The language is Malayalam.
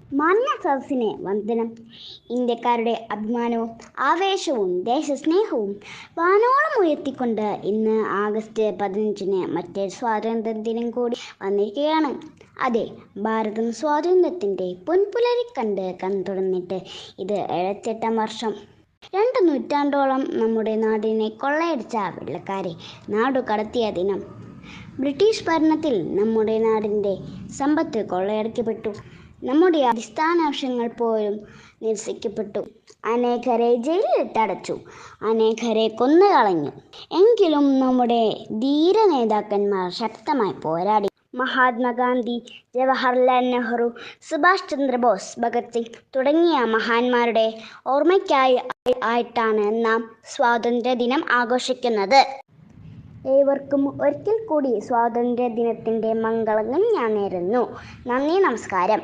മാന്യ സദസ്സിന് വന്ദനം. ഇന്ത്യക്കാരുടെ അഭിമാനവും ആവേശവും ദേശസ്നേഹവും വാനോളം ഉയർത്തിക്കൊണ്ട് ഇന്ന് ആഗസ്റ്റ് 15 മറ്റൊരു സ്വാതന്ത്ര്യദിനം കൂടി വന്നിരിക്കുകയാണ്. അതെ, ഭാരതം സ്വാതന്ത്ര്യത്തിൻ്റെ പൊൻപുലരി കണ്ടുടന്നിട്ട് ഇത് 78 വർഷം. 2 നൂറ്റാണ്ടോളം നമ്മുടെ നാടിനെ കൊള്ളയടിച്ച വെള്ളക്കാരെ നാടുകടത്തിയ ദിനം. ബ്രിട്ടീഷ് ഭരണത്തിൽ നമ്മുടെ നാടിൻ്റെ സമ്പത്ത് കൊള്ളയടിക്കപ്പെട്ടു. നമ്മുടെ അടിസ്ഥാന ആവശ്യങ്ങൾ പോലും നിരസിക്കപ്പെട്ടു. അനേകരെ ജയിലിലിട്ടടച്ചു, അനേകരെ കൊന്നുകളഞ്ഞു. എങ്കിലും നമ്മുടെ ധീര നേതാക്കന്മാർ ശക്തമായി പോരാടി. മഹാത്മാഗാന്ധി, ജവഹർലാൽ നെഹ്റു, സുഭാഷ് ചന്ദ്രബോസ്, ഭഗത് സിംഗ് തുടങ്ങിയ മഹാന്മാരുടെ ഓർമ്മയ്ക്കായിട്ടാണ് നാം സ്വാതന്ത്ര്യ ദിനം ആഘോഷിക്കുന്നത്. ഏവർക്കും ഒരിക്കൽ കൂടി സ്വാതന്ത്ര്യ ദിനത്തിൻ്റെ മംഗളങ്ങൾ ഞാൻ നേരുന്നു. നന്ദി, നമസ്കാരം.